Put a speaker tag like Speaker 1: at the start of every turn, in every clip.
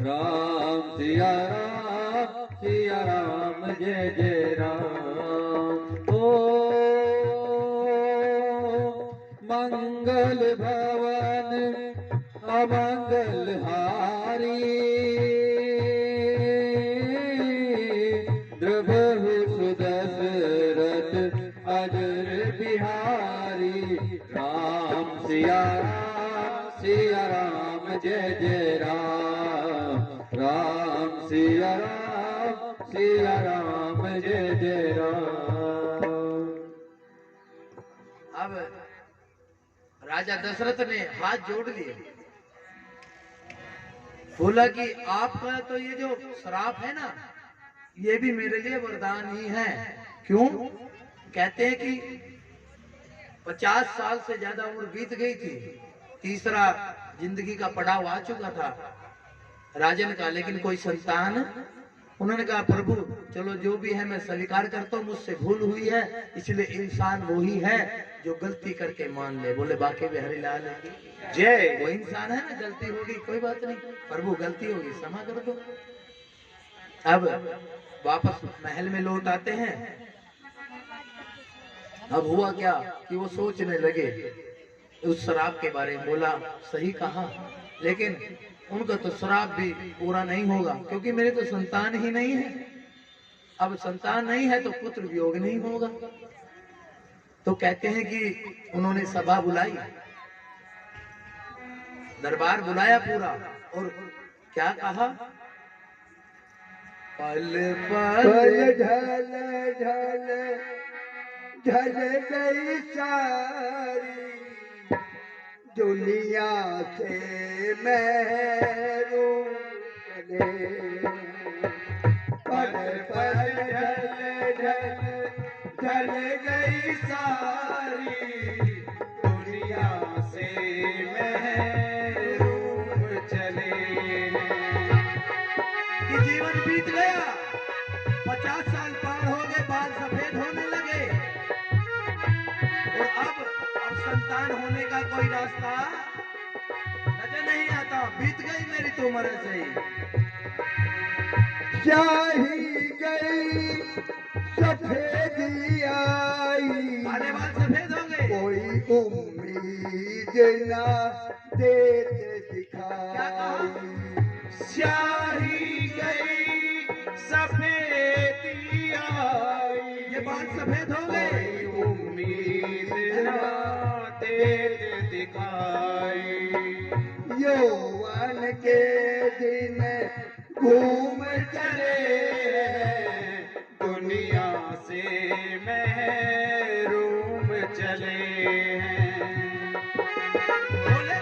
Speaker 1: राम सिया राम जय जय राम। ओ मंगल भवन अमंगल हारी, द्रवहु सुदशरथ अजर बिहारी। राम सिया राम जय जय राम। राम सिया राम जय जय राम।
Speaker 2: अब राजा दशरथ ने हाथ जोड़ लिए, बोला कि आपका तो ये जो श्राप है ना, ये भी मेरे लिए वरदान ही है। क्यों? कहते हैं कि 50 साल से ज्यादा उम्र बीत गई थी, तीसरा जिंदगी का पड़ाव आ चुका था राजन का, लेकिन कोई संतान। उन्होंने कहा प्रभु चलो जो भी है मैं स्वीकार करता हूँ, मुझसे भूल हुई है, इसलिए इंसान वो ही है जो गलती करके मान ले। बोले बाके बिहारी लाल जय। वो इंसान है ना, गलती होगी कोई बात नहीं, प्रभु गलती होगी क्षमा कर दो। अब वापस महल में लौट आते हैं। अब हुआ क्या कि वो सोचने लगे उस शराब के बारे में। बोला सही कहा, लेकिन उनका तो श्राप भी पूरा नहीं होगा, क्योंकि मेरे तो संतान ही नहीं है। अब संतान नहीं है तो पुत्र वियोग नहीं होगा। तो कहते हैं कि उन्होंने सभा बुलाई, दरबार बुलाया पूरा, और क्या कहा? पल पल
Speaker 3: ढल ढल ढल गई सारी दुनिया से महरूम चले। पल पल ढल ढल ढल गई सारी दुनिया से महरूम चले।
Speaker 2: कि जीवन बीत गया, 50 साल पार हो गए, बाल सफेद होने लगे, और अब संतान होने का कोई रास्ता नजर नहीं आता। बीत गई मेरी तो उम्र ऐसे ही।
Speaker 3: स्याही गई सफेदी आई,
Speaker 2: आने बाल सफेद हो गए,
Speaker 3: कोई उम्मीद ना देते दिखाई। स्याही गई सफेदी आई,
Speaker 2: ये बाल सफेद हो गए,
Speaker 3: कोई उम्मीद ना देते दिखाई। यौवन के दिन घूम चले, दुनिया से महरूम चले।
Speaker 2: बोले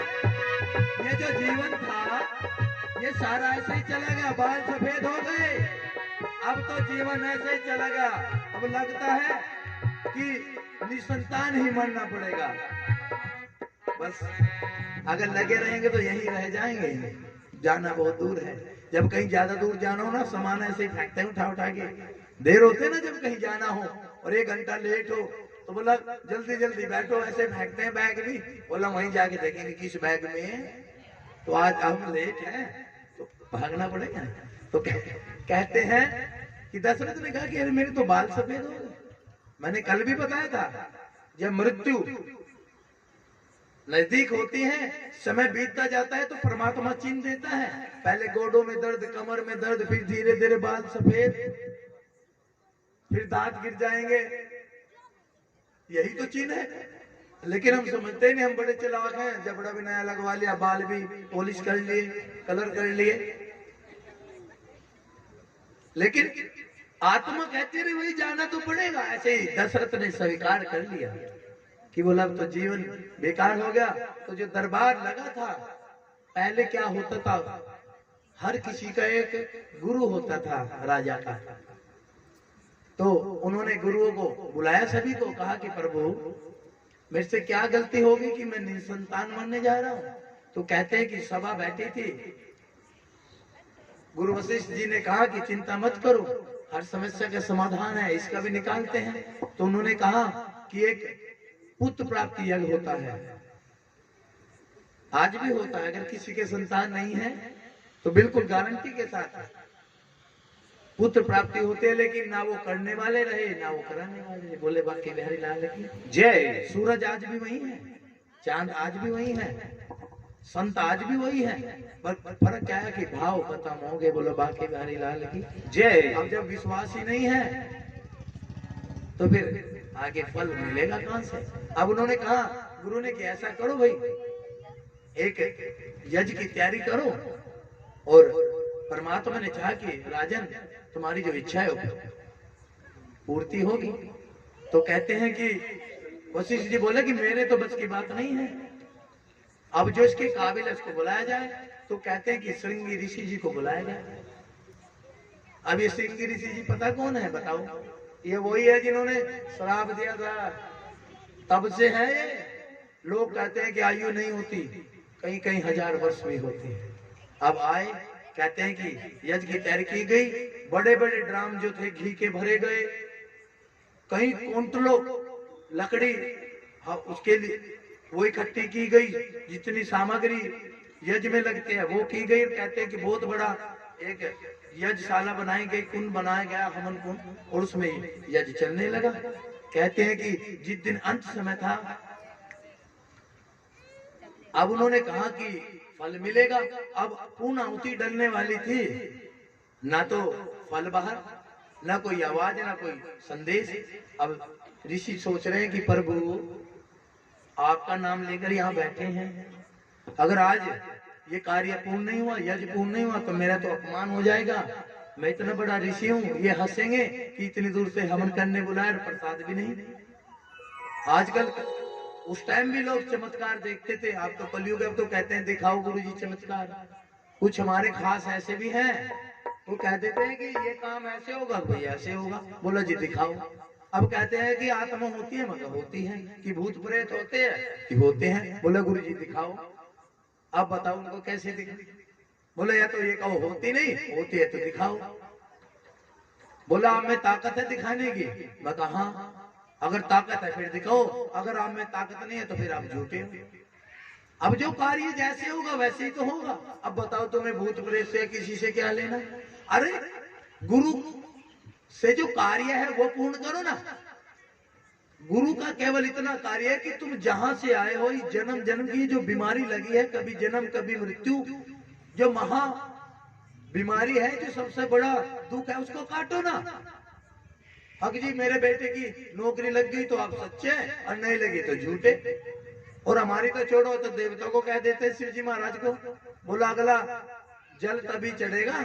Speaker 2: ये जो जीवन था ये सारा ऐसे ही चला गया, बाल सफेद हो गए, अब तो जीवन ऐसे ही चला गया। अब लगता है कि निसंतान ही मरना पड़ेगा। बस अगर लगे रहेंगे तो यहीं रह जाएंगे, जाना बहुत दूर है। जब कहीं ज्यादा दूर जाना हो ना, सामान ऐसे ही फेंकते हैं उठा उठा के। देर होते ना जब कहीं जाना हो और 1 घंटा लेट हो तो बोला जल्दी जल्दी बैठो, ऐसे फेंकते हैं बैग भी। बोला वहीं जाके देखेंगे किस बैग में है, तो आज हम लेट हैं तो भागना पड़ेगा। तो कहते हैं कि दशरथ ने कहा कि अरे मेरे तो बाल सफेद हो गए। मैंने कल भी बताया था, जब मृत्यु नजदीक होती है, समय बीतता जाता है तो परमात्मा चिन्ह देता है। पहले गोडों में दर्द, कमर में दर्द, फिर धीरे धीरे बाल सफेद, फिर दांत गिर जाएंगे, यही तो चिन्ह है। लेकिन हम समझते नहीं, हम बड़े चालाक हैं, जबड़ा भी नया लगवा लिया, बाल भी पॉलिश कर लिए, कलर कर लिए। लेकिन आत्मा कहती रही वही जाना तो पड़ेगा। ऐसे ही दशरथ ने स्वीकार कर लिया कि बोला अब तो जीवन बेकार हो गया। तो जो दरबार लगा था, पहले क्या होता था, हर किसी का एक गुरु होता था राजा का। तो उन्होंने गुरुओं को बुलाया, सभी को कहा कि प्रभु मेरे से क्या गलती होगी कि मैं निसंतान मरने जा रहा हूं। तो कहते हैं कि सभा बैठी थी, गुरु वशिष्ठ जी ने कहा कि चिंता मत करो, हर समस्या का समाधान है, इसका भी निकालते हैं। तो उन्होंने कहा कि एक पुत्र प्राप्ति यज्ञ होता है, आज भी होता है। अगर किसी के संतान नहीं है तो बिल्कुल गारंटी के साथ पुत्र प्राप्ति होते हैं, लेकिन ना वो करने वाले रहे ना वो कराने वाले रहे। बोले बाकी बिहारी लाल की
Speaker 3: जय।
Speaker 2: सूरज आज भी वही है, चांद आज भी वही है, संत आज भी वही है, पर फर्क क्या है कि भाव खत्म हो गए। बोलो बाकी बिहारी लाल की
Speaker 3: जय।
Speaker 2: अब जब विश्वास ही नहीं है तो फिर आगे फल मिलेगा कहां से। अब उन्होंने कहा, गुरु ने कि ऐसा करो भाई, एक यज्ञ की तैयारी करो, और परमात्मा ने चाहा कि राजन तुम्हारी जो इच्छा है वो पूर्ति होगी। तो कहते हैं कि वशिष्ठ जी बोले कि मेरे तो बस की बात नहीं है, अब जो इसके काबिल है उसको बुलाया जाए। तो कहते हैं कि श्रृंगी ऋषि जी को बुलाया जाए। अब ये श्रृंगी ऋषि जी पता कौन है बताओ? ये वही है जिन्होंने श्राप दिया था, तब से है ये। लोग कहते हैं कि आयु नहीं होती, कहीं कहीं 1000 वर्ष भी होती है। अब आए, कहते हैं कि यज्ञ की तैयारी की गई, बड़े बड़े ड्राम जो थे घी के भरे गए, कहीं कुंटलों लकड़ी, हाँ, उसके लिए वो इकट्ठी की गई, जितनी सामग्री यज्ञ में लगते हैं वो की गई। कहते हैं कि बहुत बड़ा एक यज्ञशाला बनाई गई, कुंड बनाया गया, हवन कुंड, और उसमें यज्ञ चलने लगा। कहते हैं कि जिस दिन अंत समय था, अब उन्होंने कहा कि फल मिलेगा। अब पूर्ण आहुति डलने वाली थी, ना तो फल बाहर, ना कोई आवाज, ना कोई संदेश। अब ऋषि सोच रहे हैं कि प्रभु आपका नाम लेकर यहाँ बैठे हैं, अगर आज ये कार्य पूर्ण नहीं हुआ, यज्ञ पूर्ण नहीं हुआ, तो मेरा तो अपमान हो जाएगा। मैं इतना बड़ा ऋषि हूँ, ये हंसेंगे कि इतनी दूर से हवन करने बुलाया, प्रसाद भी नहीं। आजकल उस टाइम भी लोग चमत्कार देखते थे, आप तो कलयुग, अब तो कहते हैं दिखाओ गुरुजी चमत्कार। कुछ हमारे खास ऐसे भी हैं, वो कह देते हैं कि ये काम ऐसे होगा, भाई ऐसे होगा, बोलो जी दिखाओ। अब कहते हैं कि आत्मा होती है, मतलब होती है, कि भूत प्रेत होते हैं कि होते हैं, बोले गुरु जी दिखाओ। अब बताओ उनको कैसे दिखाओ? बोले या तो ये कहो होती नहीं, होती है तो दिखाओ। बोला आप में ताकत है दिखाने की? बता हाँ, अगर ताकत है फिर दिखाओ, अगर आप में ताकत नहीं है तो फिर आप झूठे हो। अब जो कार्य जैसे होगा वैसे ही तो होगा। अब बताओ तुम्हें भूत प्रेत से किसी से क्या लेना? अरे गुरु से जो कार्य है वो पूर्ण करो ना। गुरु का केवल इतना कार्य है कि तुम जहां से आए हो, जन्म जन्म की जो बीमारी लगी है, कभी जन्म कभी मृत्यु, जो महा बीमारी है, जो सबसे बड़ा दुख है, उसको काटो ना। हक जी मेरे बेटे की नौकरी लग गई तो आप सच्चे, और नहीं लगी तो झूठे। और हमारी तो छोड़ो, तो देवताओं को कह देते शिव जी महाराज को, बोला अगला जल तभी चढ़ेगा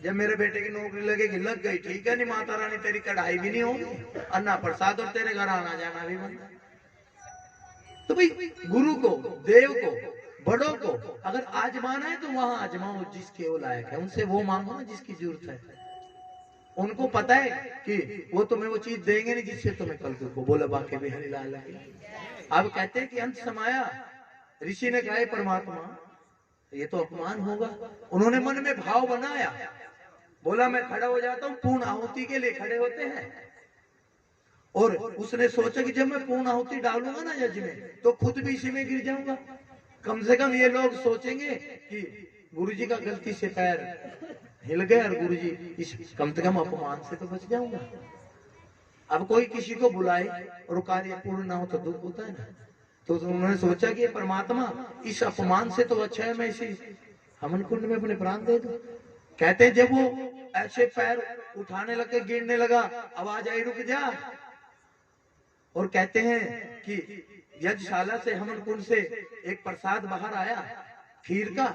Speaker 2: जब मेरे बेटे की नौकरी लगेगी। लग गई ठीक है, नहीं माता रानी तेरी कढ़ाई भी नहीं होगी, अन्ना प्रसाद, और तेरे घर आना जाना भी बंद। तो भाई गुरु को, देव को, बड़ों को अगर आजमाना है तो वहां आजमाओ जिसके वो लायक है, उनसे वो मांगो ना जिसकी जरूरत है। उनको पता है कि वो तुम्हें वो चीज देंगे नहीं जिससे तुम्हें कल दुख हो। बोला बाकी बिहारी लाल। अब कहते हैं कि अंत समाया, ऋषि ने कहा परमात्मा ये तो अपमान होगा। उन्होंने मन में भाव बनाया, बोला मैं खड़ा हो जाता हूँ, पूर्ण आहुति के लिए खड़े होते हैं। और उसने सोचा कि जब मैं पूर्ण आहुति डालूंगा ना यज्ञ में, तो खुद भी इसी में गिर जाऊंगा। कम से कम ये लोग सोचेंगे कि गुरुजी का गलती से पैर हिल गए, और गुरुजी इस कम से कम अपमान से तो बच जाऊंगा। अब कोई किसी को बुलाए और कार्य पूर्ण ना हो तो दुख होता है ना। तो उन्होंने सोचा कि परमात्मा इस अपमान से तो अच्छा है मैं इसी हवन कुंड में अपने प्राण दे दूं। कहते हैं जब वो ऐसे पैर उठाने लगे, गिरने लगा, आवाज आई रुक जा। और कहते हैं कि यज्ञशाला से, हवन कुंड से एक प्रसाद बाहर आया खीर का,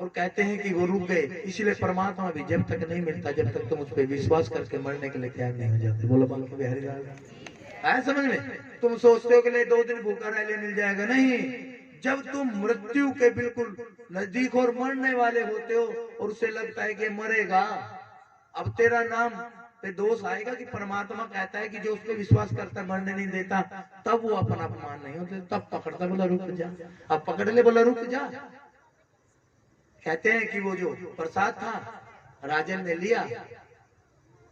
Speaker 2: और कहते हैं कि वो रुक गए। इसलिए परमात्मा भी जब तक नहीं मिलता, जब तक तुम उस पर विश्वास करके मरने के लिए तैयार नहीं हो जाते। बोलो बाकी बिहारी लाल है समझ में? तुम सोचते हो कि ले 2 दिन भूखा रह ले मिल जाएगा, नहीं। जब तुम मृत्यु के बिल्कुल नजदीक और मरने वाले होते हो, और उसे लगता है कि मरेगा, अब तेरा नाम पे दोष आएगा कि परमात्मा कहता है कि जो उस पर विश्वास करता मरने नहीं देता, तब वो अपना अपमान नहीं होते, तब पकड़ता, बोला रुक जा। अब पकड़ ले, बोला रुक जा। कहते हैं कि वो जो प्रसाद था राजन ने लिया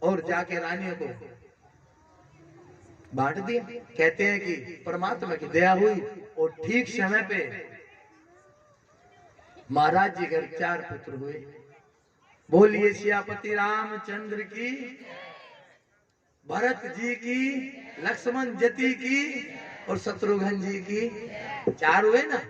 Speaker 2: और जाके रानियों को बांट दिया। कहते हैं कि परमात्मा की दया हुई और ठीक समय पे महाराज जी घर 4 पुत्र हुए। बोलिए सियापति रामचंद्र की, भरत जी की, लक्ष्मण जति की और शत्रुघ्न जी की। 4 हुए ना।